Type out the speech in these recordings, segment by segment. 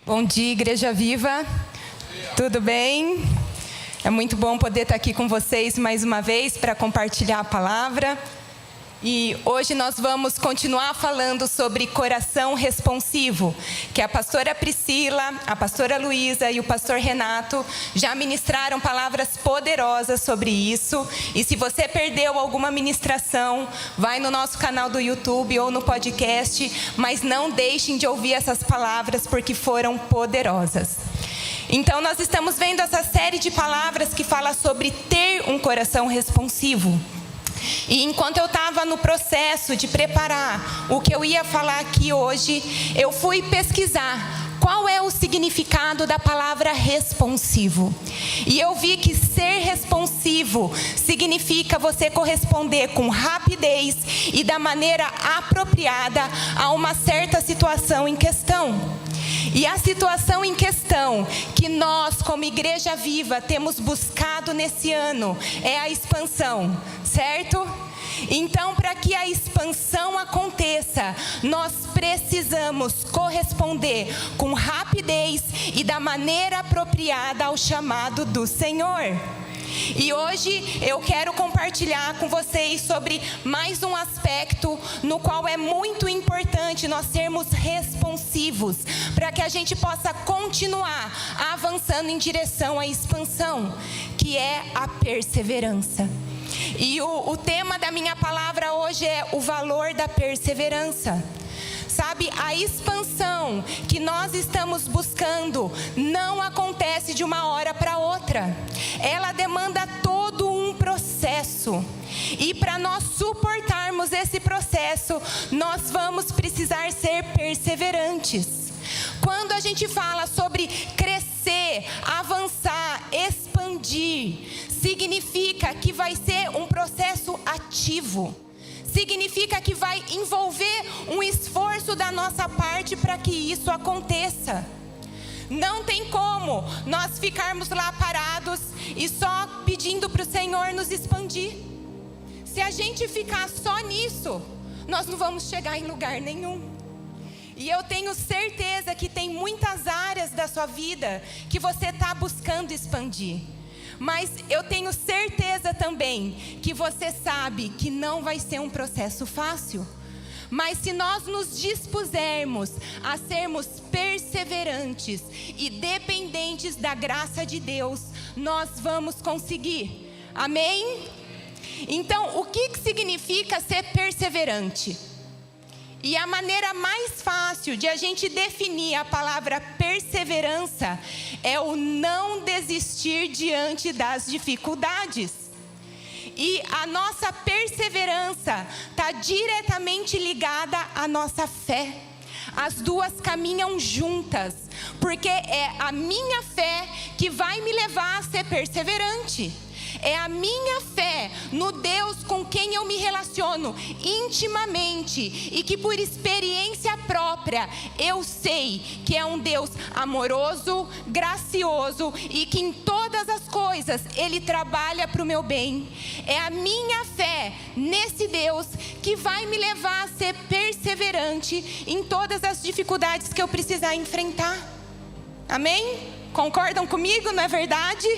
Bom dia, Igreja Viva. Tudo bem? É muito bom poder estar aqui com vocês mais uma vez para compartilhar a palavra. E hoje nós vamos continuar falando sobre coração responsivo, que a pastora Priscila, a pastora Luísa e o pastor Renato já ministraram palavras poderosas sobre isso. E se você perdeu alguma ministração, vai no nosso canal do YouTube ou no podcast, mas não deixem de ouvir essas palavras porque foram poderosas. Então nós estamos vendo essa série de palavras que fala sobre ter um coração responsivo. E enquanto eu estava no processo de preparar o que eu ia falar aqui hoje, eu fui pesquisar qual é o significado da palavra responsivo. E eu vi que ser responsivo significa você corresponder com rapidez e da maneira apropriada a uma certa situação em questão. E a situação em questão que nós, como Igreja Viva, temos buscado nesse ano é a expansão, certo? Então, para que a expansão aconteça, nós precisamos corresponder com rapidez e da maneira apropriada ao chamado do Senhor. E hoje eu quero compartilhar com vocês sobre mais um aspecto no qual é muito importante nós sermos responsivos, para que a gente possa continuar avançando em direção à expansão, que é a perseverança. E o tema da minha palavra hoje é o valor da perseverança. Sabe, a expansão que nós estamos buscando não acontece de uma hora para outra. Ela demanda todo um processo. E para nós suportarmos esse processo, nós vamos precisar ser perseverantes. Quando a gente fala sobre crescer, avançar, expandir, significa que vai ser um processo ativo. Significa que vai envolver um esforço da nossa parte para que isso aconteça. Não tem como nós ficarmos lá parados e só pedindo para o Senhor nos expandir. Se a gente ficar só nisso, nós não vamos chegar em lugar nenhum. E eu tenho certeza que tem muitas áreas da sua vida que você está buscando expandir. Mas eu tenho certeza também que você sabe que não vai ser um processo fácil. Mas se nós nos dispusermos a sermos perseverantes e dependentes da graça de Deus, nós vamos conseguir. Amém? Então, o que significa ser perseverante? E a maneira mais fácil de a gente definir a palavra perseverança é o não desistir diante das dificuldades. E a nossa perseverança está diretamente ligada à nossa fé. As duas caminham juntas, porque é a minha fé que vai me levar a ser perseverante. É a minha fé no Deus com quem eu me relaciono intimamente e que por experiência própria eu sei que é um Deus amoroso, gracioso e que em todas as coisas Ele trabalha para o meu bem. É a minha fé nesse Deus que vai me levar a ser perseverante em todas as dificuldades que eu precisar enfrentar. Amém? Concordam comigo, não é verdade?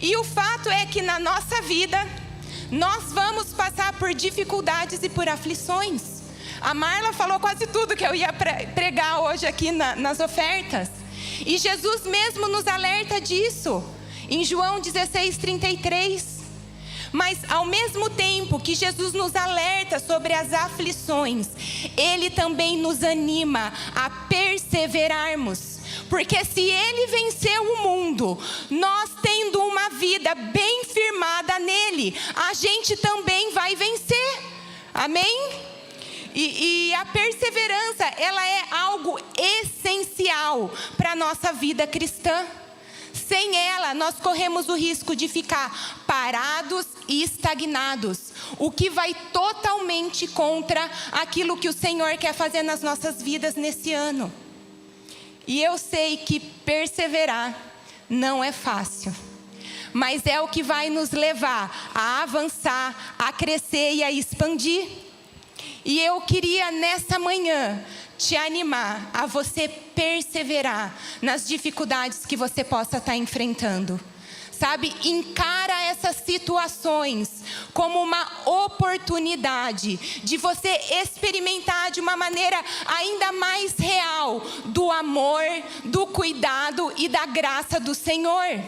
E o fato é que na nossa vida, nós vamos passar por dificuldades e por aflições. A Marla falou quase tudo que eu ia pregar hoje aqui nas ofertas. E Jesus mesmo nos alerta disso, em João 16:33. Mas ao mesmo tempo que Jesus nos alerta sobre as aflições, Ele também nos anima a perseverarmos. Porque se Ele venceu o mundo, nós tendo uma vida bem firmada nele, a gente também vai vencer. Amém? E a perseverança, ela é algo essencial para a nossa vida cristã. Sem ela, nós corremos o risco de ficar parados e estagnados, o que vai totalmente contra aquilo que o Senhor quer fazer nas nossas vidas nesse ano. E eu sei que perseverar não é fácil, mas é o que vai nos levar a avançar, a crescer e a expandir. E eu queria nessa manhã te animar a você perseverar nas dificuldades que você possa estar enfrentando. Sabe, encara essas situações como uma oportunidade de você experimentar de uma maneira ainda mais real do amor, do cuidado e da graça do Senhor.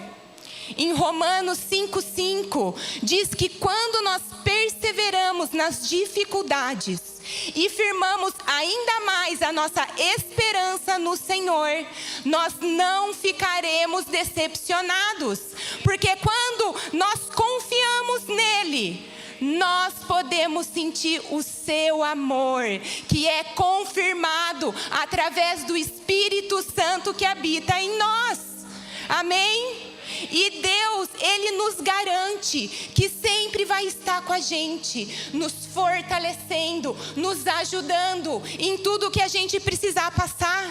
Em Romanos 5:5 diz que quando nós perseveramos nas dificuldades e firmamos ainda mais a nossa esperança no Senhor, nós não ficaremos decepcionados, porque quando nós confiamos nele, nós podemos sentir o seu amor, que é confirmado através do Espírito Santo que habita em nós. Amém? E Deus, Ele nos garante que sempre vai estar com a gente, nos fortalecendo, nos ajudando em tudo que a gente precisar passar.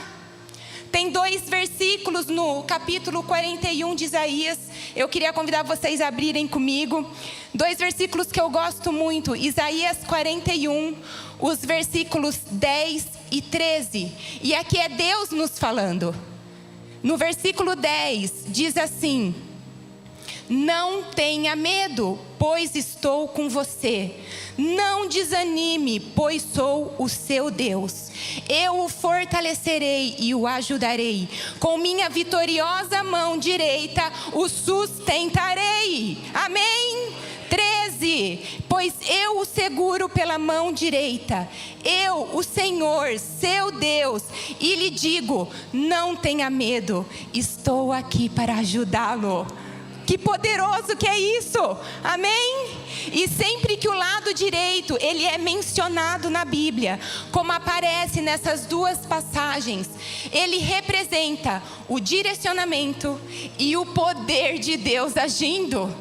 Tem 2 versículos no capítulo 41 de Isaías. Eu queria convidar vocês a abrirem comigo. 2 versículos que eu gosto muito. Isaías 41, os versículos 10 e 13. E aqui é Deus nos falando. No versículo 10, diz assim: não tenha medo, pois estou com você. Não desanime, pois sou o seu Deus. Eu o fortalecerei e o ajudarei. Com minha vitoriosa mão direita o sustentarei. Amém? 13. Pois eu o seguro pela mão direita. Eu, o Senhor, seu Deus, e lhe digo: não tenha medo, estou aqui para ajudá-lo. Que poderoso que é isso, amém? E sempre que o lado direito, ele é mencionado na Bíblia, como aparece nessas 2 passagens, ele representa o direcionamento e o poder de Deus agindo.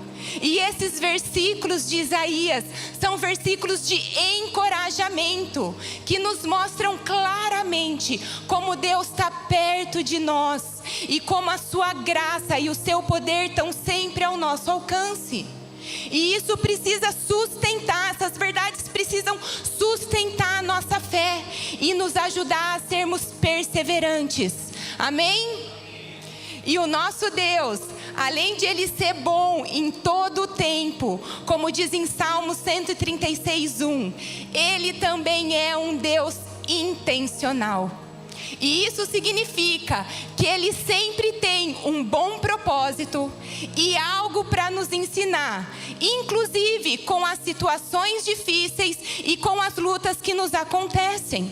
E esses versículos de Isaías são versículos de encorajamento, que nos mostram claramente como Deus está perto de nós e como a sua graça e o seu poder estão sempre ao nosso alcance. E isso precisa sustentar, essas verdades precisam sustentar a nossa fé e nos ajudar a sermos perseverantes. Amém? E o nosso Deus, além de Ele ser bom em todo o tempo, como diz em Salmo 136:1, Ele também é um Deus intencional. E isso significa que Ele sempre tem um bom propósito e algo para nos ensinar, inclusive com as situações difíceis e com as lutas que nos acontecem.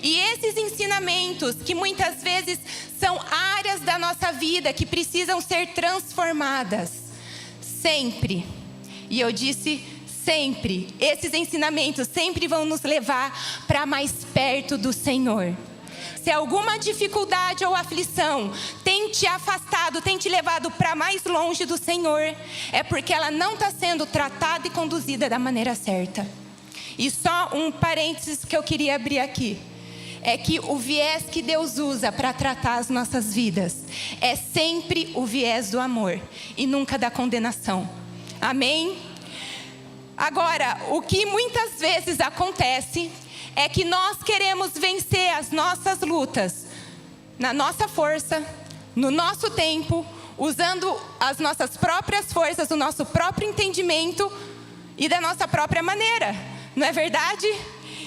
E esses ensinamentos, que muitas vezes são áreas da nossa vida que precisam ser transformadas, sempre, e eu disse sempre, esses ensinamentos sempre vão nos levar para mais perto do Senhor. Se alguma dificuldade ou aflição tem te afastado, tem te levado para mais longe do Senhor, é porque ela não está sendo tratada e conduzida da maneira certa. E só um parênteses que eu queria abrir aqui. É que o viés que Deus usa para tratar as nossas vidas é sempre o viés do amor e nunca da condenação. Amém? Agora, o que muitas vezes acontece é que nós queremos vencer as nossas lutas na nossa força, no nosso tempo, usando as nossas próprias forças, o nosso próprio entendimento e da nossa própria maneira. Não é verdade?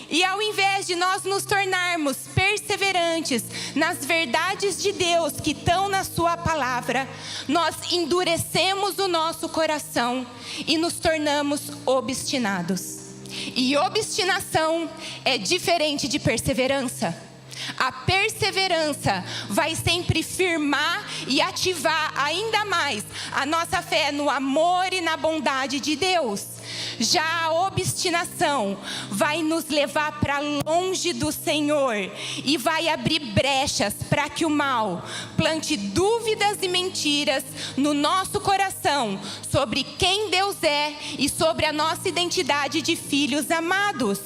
E ao invés de nós nos tornarmos perseverantes nas verdades de Deus que estão na sua palavra, nós endurecemos o nosso coração e nos tornamos obstinados. E obstinação é diferente de perseverança. A perseverança vai sempre firmar e ativar ainda mais a nossa fé no amor e na bondade de Deus. Já a obstinação vai nos levar para longe do Senhor e vai abrir brechas para que o mal plante dúvidas e mentiras no nosso coração sobre quem Deus é e sobre a nossa identidade de filhos amados.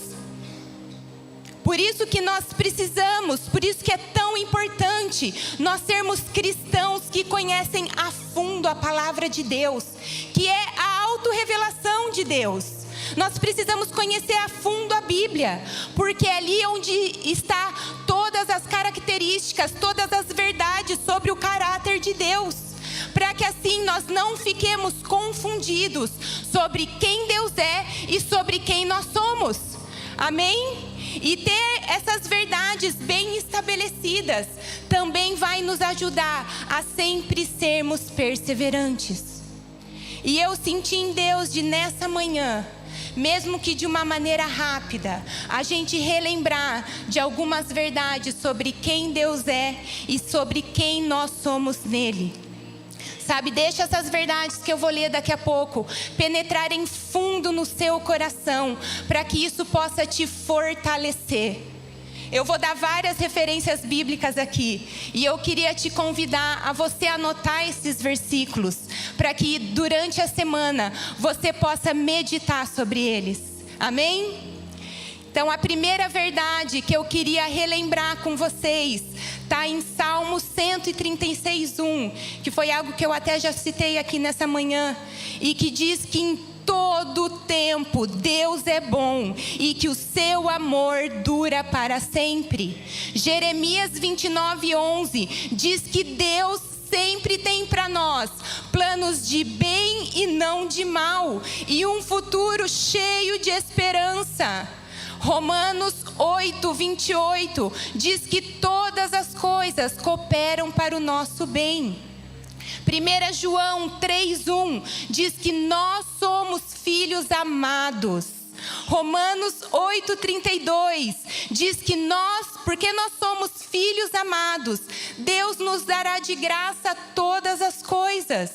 Por isso que nós precisamos, por isso que é tão importante nós sermos cristãos que conhecem a fundo a palavra de Deus, que é a autorrevelação de Deus. Nós precisamos conhecer a fundo a Bíblia, porque é ali onde está todo todas as características, todas as verdades sobre o caráter de Deus, para que assim nós não fiquemos confundidos sobre quem Deus é e sobre quem nós somos. Amém? E ter essas verdades bem estabelecidas também vai nos ajudar a sempre sermos perseverantes. E eu senti em Deus de nessa manhã, mesmo que de uma maneira rápida, a gente relembrar de algumas verdades sobre quem Deus é e sobre quem nós somos nele. Sabe, deixa essas verdades que eu vou ler daqui a pouco penetrarem fundo no seu coração, para que isso possa te fortalecer. Eu vou dar várias referências bíblicas aqui, e eu queria te convidar a você anotar esses versículos, para que durante a semana você possa meditar sobre eles. Amém? Então, a primeira verdade que eu queria relembrar com vocês está em Salmo 136:1, que foi algo que eu até já citei aqui nessa manhã, e que diz que em todo tempo Deus é bom e que o seu amor dura para sempre. Jeremias 29:11 diz que Deus sempre tem para nós planos de bem e não de mal, e um futuro cheio de esperança. Romanos 8:28 diz que todas as coisas cooperam para o nosso bem. 1 João 3:1 diz que nós somos filhos amados. Romanos 8:32 diz que porque nós somos filhos amados, Deus nos dará de graça todas as coisas.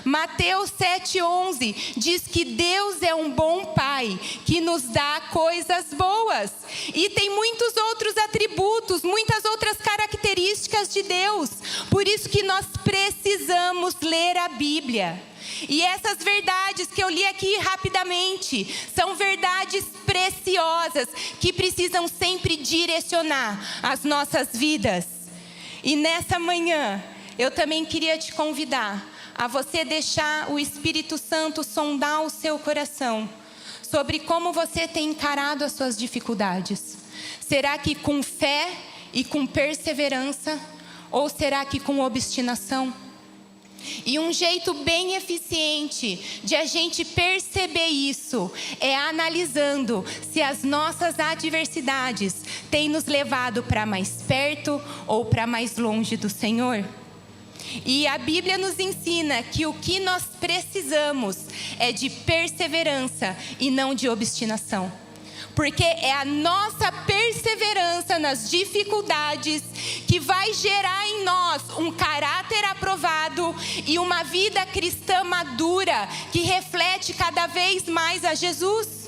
Mateus 7:11 diz que Deus é um bom Pai, que nos dá coisas boas. E tem muitos outros atributos, muitas outras características de Deus. Por isso que nós precisamos ler a Bíblia. E essas verdades que eu li aqui rapidamente, são verdades preciosas, que precisam sempre direcionar as nossas vidas. E nessa manhã, eu também queria te convidar a você deixar o Espírito Santo sondar o seu coração sobre como você tem encarado as suas dificuldades. Será que com fé e com perseverança, ou será que com obstinação? E um jeito bem eficiente de a gente perceber isso é analisando se as nossas adversidades têm nos levado para mais perto ou para mais longe do Senhor. E a Bíblia nos ensina que o que nós precisamos é de perseverança e não de obstinação. Porque é a nossa perseverança nas dificuldades que vai gerar em nós um caráter aprovado e uma vida cristã madura que reflete cada vez mais a Jesus.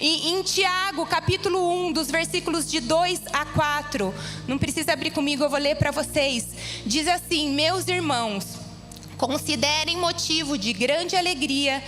E em Tiago, capítulo 1, dos versículos de 2 a 4, não precisa abrir comigo, eu vou ler para vocês. Diz assim: meus irmãos, considerem motivo de grande alegria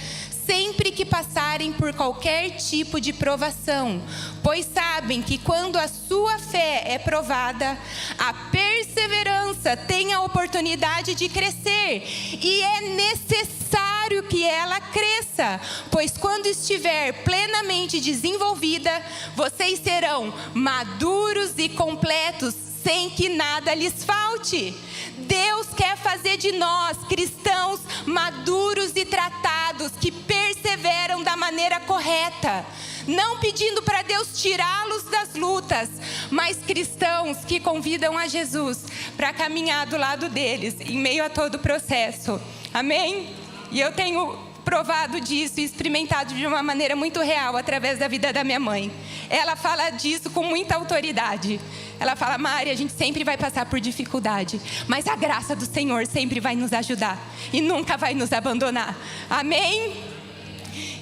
sempre que passarem por qualquer tipo de provação, pois sabem que quando a sua fé é provada, a perseverança tem a oportunidade de crescer, e é necessário que ela cresça, pois quando estiver plenamente desenvolvida, vocês serão maduros e completos, sem que nada lhes falte. Deus quer fazer de nós cristãos maduros e tratados, que perseveram da maneira correta, não pedindo para Deus tirá-los das lutas, mas cristãos que convidam a Jesus para caminhar do lado deles em meio a todo o processo. Amém? E eu tenho provado disso e experimentado de uma maneira muito real através da vida da minha mãe. Ela fala disso com muita autoridade. Ela fala: Mari, a gente sempre vai passar por dificuldade, mas a graça do Senhor sempre vai nos ajudar e nunca vai nos abandonar. Amém?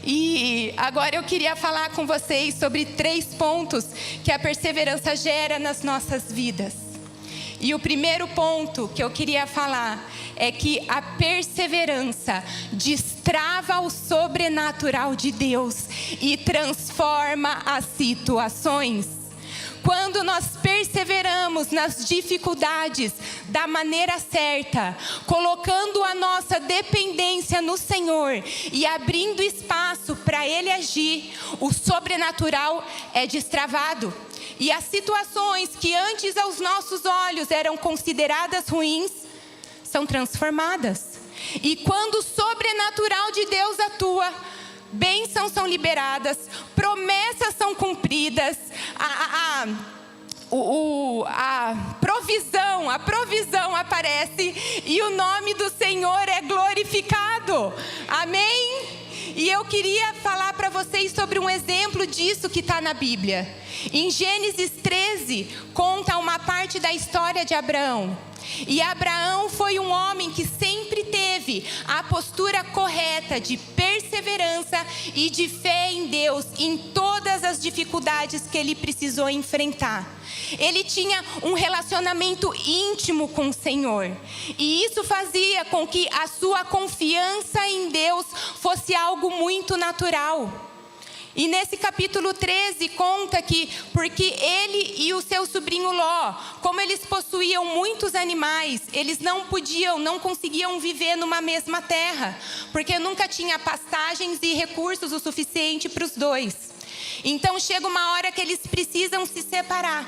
E agora eu queria falar com vocês sobre 3 pontos que a perseverança gera nas nossas vidas. E o primeiro ponto que eu queria falar é que a perseverança destrava o sobrenatural de Deus e transforma as situações. Quando nós perseveramos nas dificuldades da maneira certa, colocando a nossa dependência no Senhor e abrindo espaço para Ele agir, o sobrenatural é destravado. E as situações que antes aos nossos olhos eram consideradas ruins, são transformadas. E quando o sobrenatural de Deus atua, bênçãos são liberadas, promessas são cumpridas, a provisão aparece e o nome do Senhor é glorificado. Amém? E eu queria falar para vocês sobre um exemplo disso que está na Bíblia. Em Gênesis 13, conta uma parte da história de Abraão. E Abraão foi um homem que sempre teve a postura correta de perseverança e de fé em Deus em todas as dificuldades que ele precisou enfrentar. Ele tinha um relacionamento íntimo com o Senhor. E isso fazia com que a sua confiança em Deus fosse algo muito natural. E nesse capítulo 13 conta que, porque ele e o seu sobrinho Ló, como eles possuíam muitos animais, eles não conseguiam viver numa mesma terra, porque nunca tinha pastagens e recursos o suficiente para os dois. Então chega uma hora que eles precisam se separar.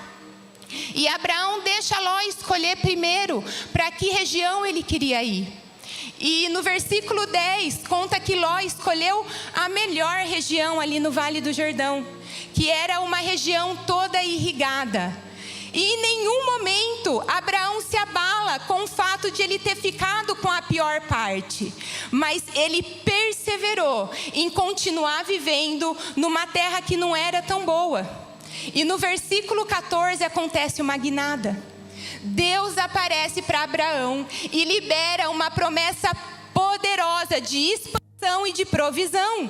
E Abraão deixa Ló escolher primeiro para que região ele queria ir. E no versículo 10, conta que Ló escolheu a melhor região ali no Vale do Jordão, que era uma região toda irrigada. E em nenhum momento Abraão se abala com o fato de ele ter ficado com a pior parte. Mas ele perseverou em continuar vivendo numa terra que não era tão boa. E no versículo 14 acontece uma guinada. Deus aparece para Abraão e libera uma promessa poderosa de expansão e de provisão.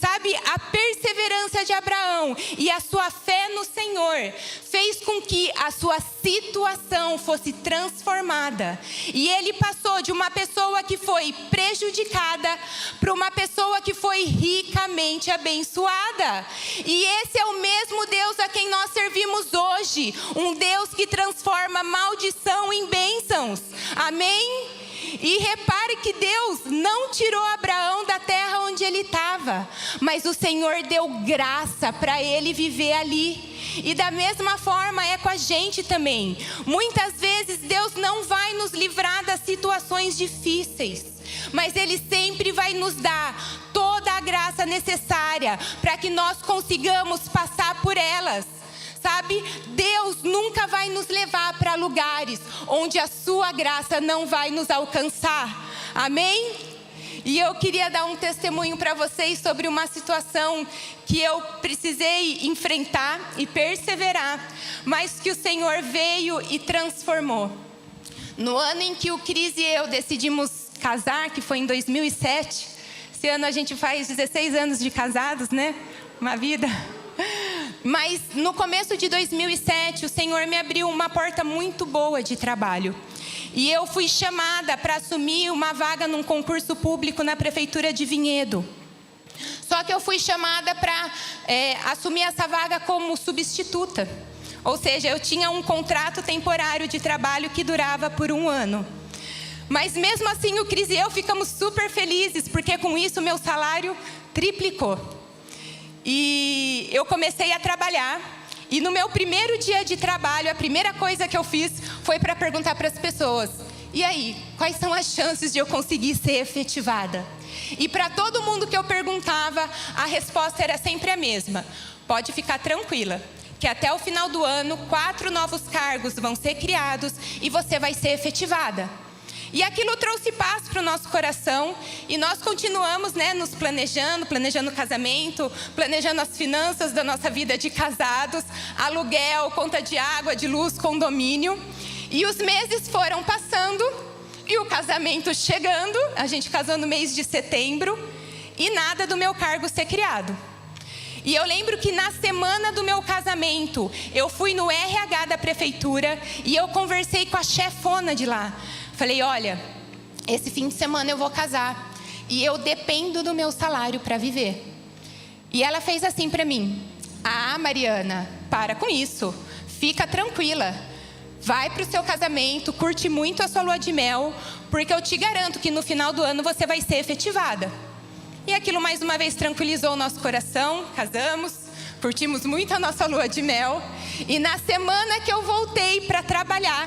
Sabe, a perseverança de Abraão e a sua fé no Senhor fez com que a sua situação fosse transformada. E ele passou de uma pessoa que foi prejudicada para uma pessoa que foi ricamente abençoada. E esse é o mesmo Deus a quem nós servimos hoje. Um Deus que transforma maldição em bênçãos. Amém? E repare que Deus não tirou Abraão da terra onde ele estava, mas o Senhor deu graça para ele viver ali. E da mesma forma é com a gente também. Muitas vezes Deus não vai nos livrar das situações difíceis, mas Ele sempre vai nos dar toda a graça necessária para que nós consigamos passar por elas. Sabe, Deus nunca vai nos levar para lugares onde a sua graça não vai nos alcançar. Amém? E eu queria dar um testemunho para vocês sobre uma situação que eu precisei enfrentar e perseverar, mas que o Senhor veio e transformou. No ano em que o Cris e eu decidimos casar, que foi em 2007, esse ano a gente faz 16 anos de casados, né? Uma vida. Mas no começo de 2007, o Senhor me abriu uma porta muito boa de trabalho. E eu fui chamada para assumir uma vaga num concurso público na Prefeitura de Vinhedo. Só que eu fui chamada para assumir essa vaga como substituta. Ou seja, eu tinha um contrato temporário de trabalho que durava por 1 ano. Mas mesmo assim, o Cris e eu ficamos super felizes, porque com isso meu salário triplicou. E eu comecei a trabalhar. E no meu primeiro dia de trabalho, a primeira coisa que eu fiz foi para perguntar para as pessoas: e aí, quais são as chances de eu conseguir ser efetivada? E para todo mundo que eu perguntava, a resposta era sempre a mesma: pode ficar tranquila, que até o final do ano 4 novos cargos vão ser criados e você vai ser efetivada. E aquilo trouxe paz para o nosso coração. E nós continuamos, nos planejando o casamento, planejando as finanças da nossa vida de casados, aluguel, conta de água, de luz, condomínio. E os meses foram passando e o casamento chegando. A gente casou no mês de setembro e nada do meu cargo ser criado. E eu lembro que na semana do meu casamento, eu fui no RH da prefeitura e eu conversei com a chefona de lá. Falei: olha, esse fim de semana eu vou casar e eu dependo do meu salário para viver. E ela fez assim para mim: ah, Mariana, para com isso, fica tranquila. Vai para o seu casamento, curte muito a sua lua de mel, porque eu te garanto que no final do ano você vai ser efetivada. E aquilo mais uma vez tranquilizou o nosso coração, casamos, curtimos muito a nossa lua de mel. E na semana que eu voltei para trabalhar,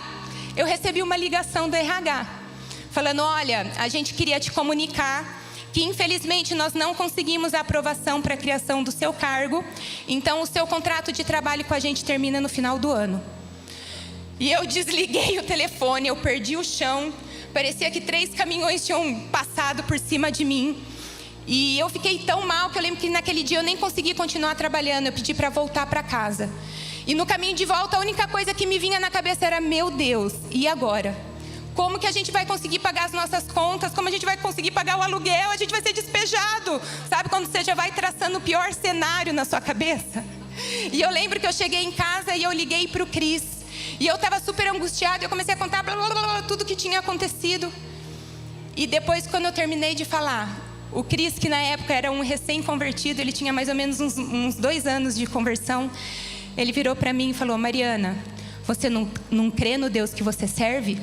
eu recebi uma ligação do RH, falando: olha, a gente queria te comunicar que infelizmente nós não conseguimos a aprovação para a criação do seu cargo, então o seu contrato de trabalho com a gente termina no final do ano. E eu desliguei o telefone, eu perdi o chão, parecia que 3 caminhões tinham passado por cima de mim. E eu fiquei tão mal que eu lembro que naquele dia eu nem consegui continuar trabalhando, eu pedi para voltar para casa. E no caminho de volta a única coisa que me vinha na cabeça era: meu Deus, e agora? Como que a gente vai conseguir pagar as nossas contas? Como a gente vai conseguir pagar o aluguel? A gente vai ser despejado. Sabe quando você já vai traçando o pior cenário na sua cabeça? E eu lembro que eu cheguei em casa e eu liguei para o Cris. E eu estava super angustiada. Eu comecei a contar blá, blá, blá, tudo que tinha acontecido. E depois, quando eu terminei de falar, o Cris, que na época era um recém-convertido, ele tinha mais ou menos uns 2 anos de conversão. Ele virou para mim e falou: Mariana, você não crê no Deus que você serve?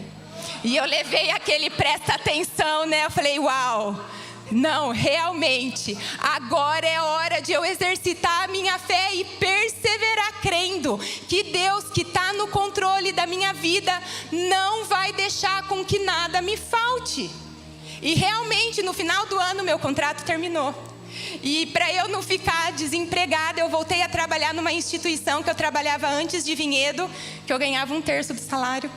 E eu levei aquele presta atenção, né? Eu falei: uau, não, realmente, agora é hora de eu exercitar a minha fé e perseverar crendo que Deus, que está no controle da minha vida, não vai deixar com que nada me falte. E realmente, no final do ano, meu contrato terminou. E para eu não ficar desempregada, eu voltei a trabalhar numa instituição que eu trabalhava antes de Vinhedo, que eu ganhava 1/3 do salário.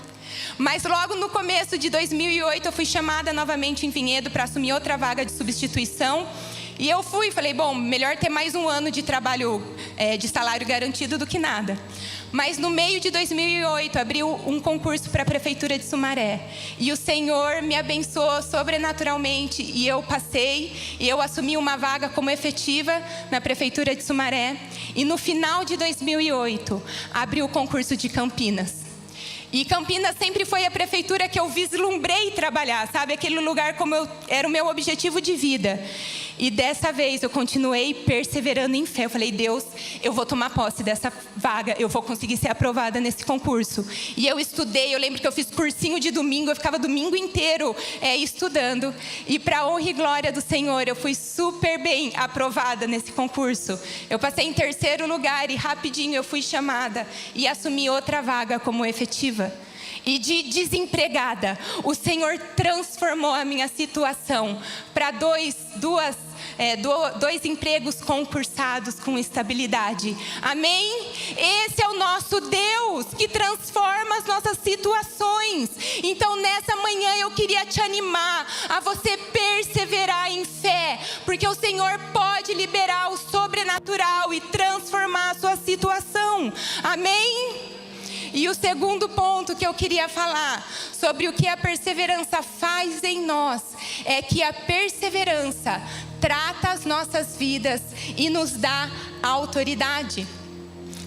Mas logo no começo de 2008 eu fui chamada novamente em Vinhedo para assumir outra vaga de substituição. E eu falei: bom, melhor ter mais um ano de trabalho de salário garantido do que nada. Mas no meio de 2008 abriu um concurso para a Prefeitura de Sumaré. E o Senhor me abençoou sobrenaturalmente e eu passei. E eu assumi uma vaga como efetiva na Prefeitura de Sumaré. E no final de 2008 abriu o concurso de Campinas. E Campinas sempre foi a prefeitura que eu vislumbrei trabalhar, sabe? Aquele lugar como era o meu objetivo de vida. E dessa vez eu continuei perseverando em fé. Eu falei: Deus, eu vou tomar posse dessa vaga, eu vou conseguir ser aprovada nesse concurso. E eu estudei, eu lembro que eu fiz cursinho de domingo, eu ficava domingo inteiro estudando. E para a honra e glória do Senhor, eu fui super bem aprovada nesse concurso. Eu passei em 3º lugar e rapidinho eu fui chamada e assumi outra vaga como efetiva. E de desempregada, o Senhor transformou a minha situação para 2 empregos concursados com estabilidade. Amém? Esse é o nosso Deus que transforma as nossas situações. Então nessa manhã eu queria te animar a você perseverar em fé, porque o Senhor pode liberar o sobrenatural e transformar a sua situação. Amém? E o segundo ponto que eu queria falar sobre o que a perseverança faz em nós é que a perseverança trata as nossas vidas e nos dá autoridade.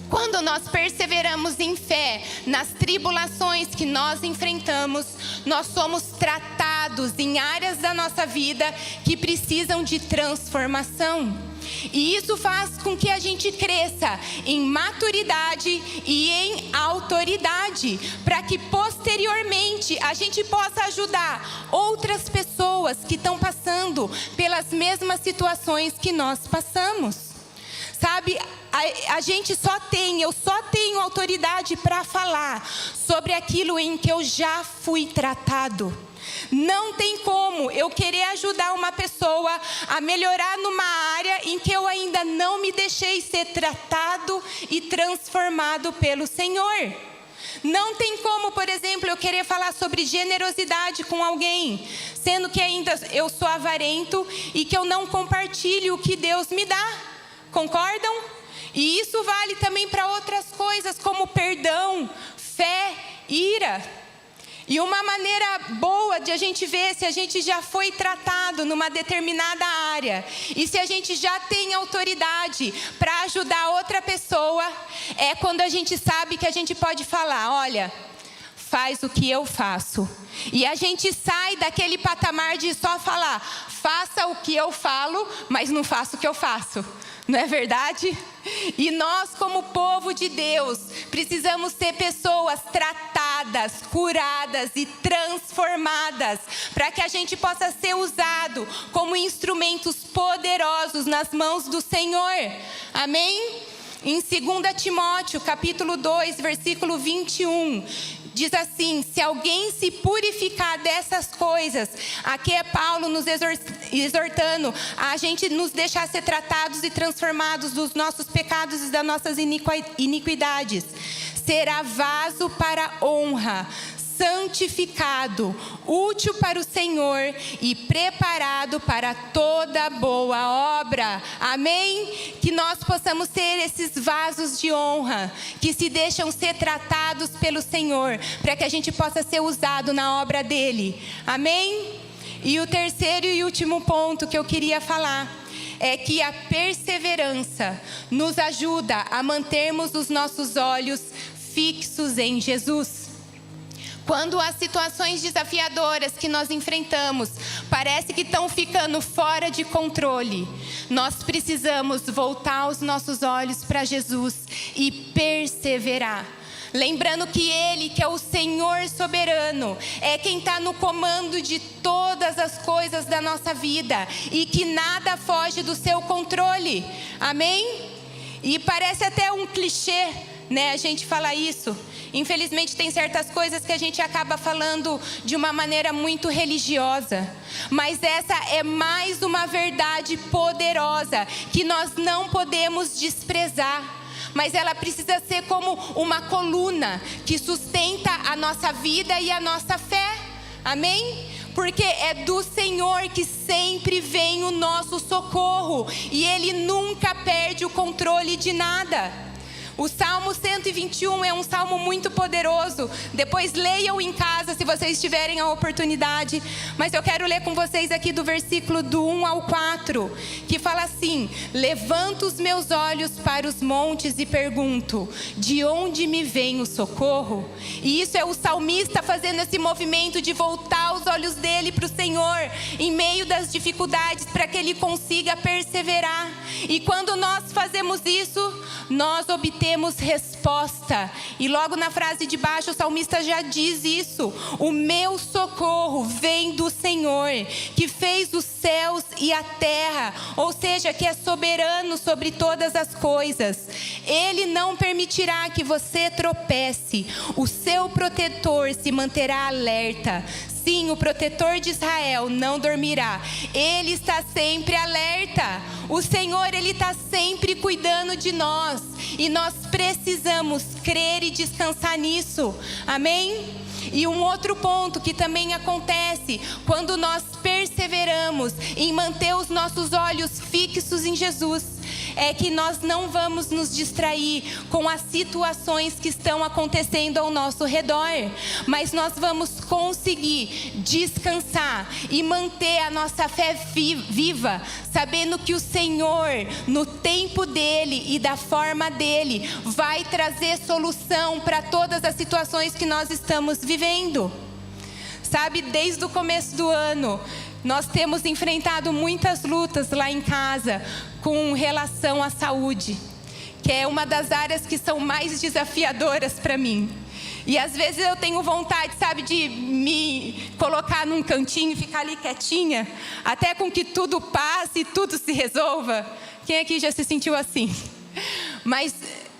Quando nós perseveramos em fé nas tribulações que nós enfrentamos, nós somos tratados em áreas da nossa vida que precisam de transformação. E isso faz com que a gente cresça em maturidade e em autoridade, para que posteriormente a gente possa ajudar outras pessoas que estão passando pelas mesmas situações que nós passamos. Sabe, eu só tenho autoridade para falar sobre aquilo em que eu já fui tratado. Não tem como eu querer ajudar uma pessoa a melhorar numa área em que eu ainda não me deixei ser tratado e transformado pelo Senhor. Não tem como, por exemplo, eu querer falar sobre generosidade com alguém, sendo que ainda eu sou avarento e que eu não compartilho o que Deus me dá. Concordam? E isso vale também para outras coisas, como perdão, fé, ira. E uma maneira boa de a gente ver se a gente já foi tratado numa determinada área e se a gente já tem autoridade para ajudar outra pessoa é quando a gente sabe que a gente pode falar: olha, faz o que eu faço. E a gente sai daquele patamar de só falar: faça o que eu falo, mas não faça o que eu faço. Não é verdade? E nós, como povo de Deus, precisamos ser pessoas tratadas, curadas e transformadas, para que a gente possa ser usado como instrumentos poderosos nas mãos do Senhor. Amém? Em 2 Timóteo, capítulo 2, versículo 21, diz assim: se alguém se purificar dessas coisas, aqui é Paulo nos exortando a gente nos deixar ser tratados e transformados dos nossos pecados e das nossas iniquidades, será vaso para honra, santificado, útil para o Senhor e preparado para toda boa obra. Amém? Que nós possamos ser esses vasos de honra, que se deixam ser tratados pelo Senhor, para que a gente possa ser usado na obra dele. Amém? E o terceiro e último ponto que eu queria falar é que a perseverança nos ajuda a mantermos os nossos olhos fixos em Jesus. Quando as situações desafiadoras que nós enfrentamos parece que estão ficando fora de controle, nós precisamos voltar os nossos olhos para Jesus e perseverar. Lembrando que Ele, que é o Senhor soberano, é quem está no comando de todas as coisas da nossa vida e que nada foge do seu controle. Amém? E parece até um clichê, né? A gente fala isso. Infelizmente tem certas coisas que a gente acaba falando de uma maneira muito religiosa. Mas essa é mais uma verdade poderosa que nós não podemos desprezar. Mas ela precisa ser como uma coluna que sustenta a nossa vida e a nossa fé. Amém? Porque é do Senhor que sempre vem o nosso socorro. E Ele nunca perde o controle de nada. O Salmo 121 é um salmo muito poderoso. Depois leiam em casa se vocês tiverem a oportunidade. Mas eu quero ler com vocês aqui do versículo do 1 ao 4. Que fala assim: levanto os meus olhos para os montes e pergunto: de onde me vem o socorro? E isso é o salmista fazendo esse movimento de voltar os olhos dele para o Senhor em meio das dificuldades, para que ele consiga perseverar. E quando nós fazemos isso, nós obtemos resposta. E logo na frase de baixo o salmista já diz isso: o meu socorro vem do Senhor, que fez os céus e a terra, ou seja, que é soberano sobre todas as coisas. Ele não permitirá que você tropece. O seu protetor se manterá alerta. Sim, o protetor de Israel não dormirá. Ele está sempre alerta. O Senhor, Ele está sempre cuidando de nós. E nós precisamos crer e descansar nisso. Amém? E um outro ponto que também acontece quando nós perseveramos em manter os nossos olhos fixos em Jesus, é que nós não vamos nos distrair com as situações que estão acontecendo ao nosso redor, mas nós vamos conseguir descansar e manter a nossa fé viva, sabendo que o Senhor, no tempo dele e da forma dele, vai trazer solução para todas as situações que nós estamos vivendo. Sabe, desde o começo do ano, nós temos enfrentado muitas lutas lá em casa com relação à saúde, que é uma das áreas que são mais desafiadoras para mim. E às vezes eu tenho vontade, sabe, de me colocar num cantinho e ficar ali quietinha, até com que tudo passe e tudo se resolva. Quem aqui já se sentiu assim? Mas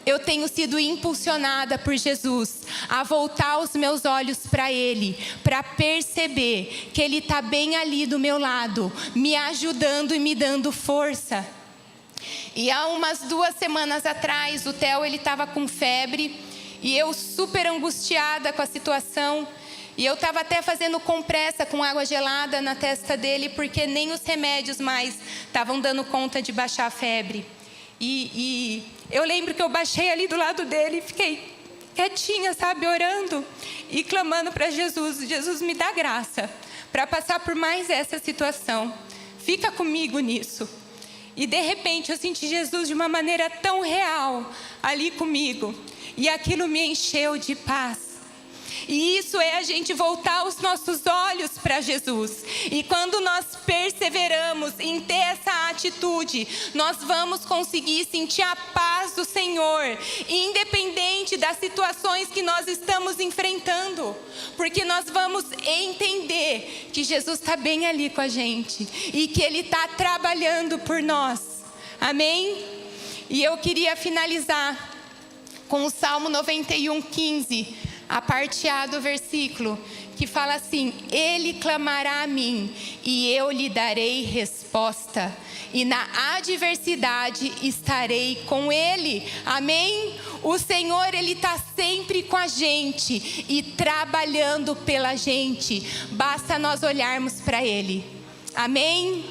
eu tenho sido impulsionada por Jesus a voltar os meus olhos para Ele, para perceber que Ele está bem ali do meu lado, me ajudando e me dando força. E há umas 2 semanas atrás, o Theo, ele estava com febre, e eu super angustiada com a situação. E eu estava até fazendo compressa com água gelada na testa dele, porque nem os remédios mais estavam dando conta de baixar a febre. E eu lembro que eu baixei ali do lado dele e fiquei quietinha, sabe, orando e clamando para Jesus: Jesus, me dá graça para passar por mais essa situação. Fica comigo nisso. E de repente eu senti Jesus de uma maneira tão real ali comigo. E aquilo me encheu de paz. E isso é a gente voltar os nossos olhos para Jesus. E quando nós perseveramos em ter essa atitude, nós vamos conseguir sentir a paz do Senhor, independente das situações que nós estamos enfrentando. Porque nós vamos entender que Jesus está bem ali com a gente e que Ele está trabalhando por nós. Amém? E eu queria finalizar com o Salmo 91:15, a parte A do versículo, que fala assim: Ele clamará a mim e eu lhe darei resposta, e na adversidade estarei com Ele. Amém? O Senhor, Ele está sempre com a gente e trabalhando pela gente. Basta nós olharmos para Ele. Amém?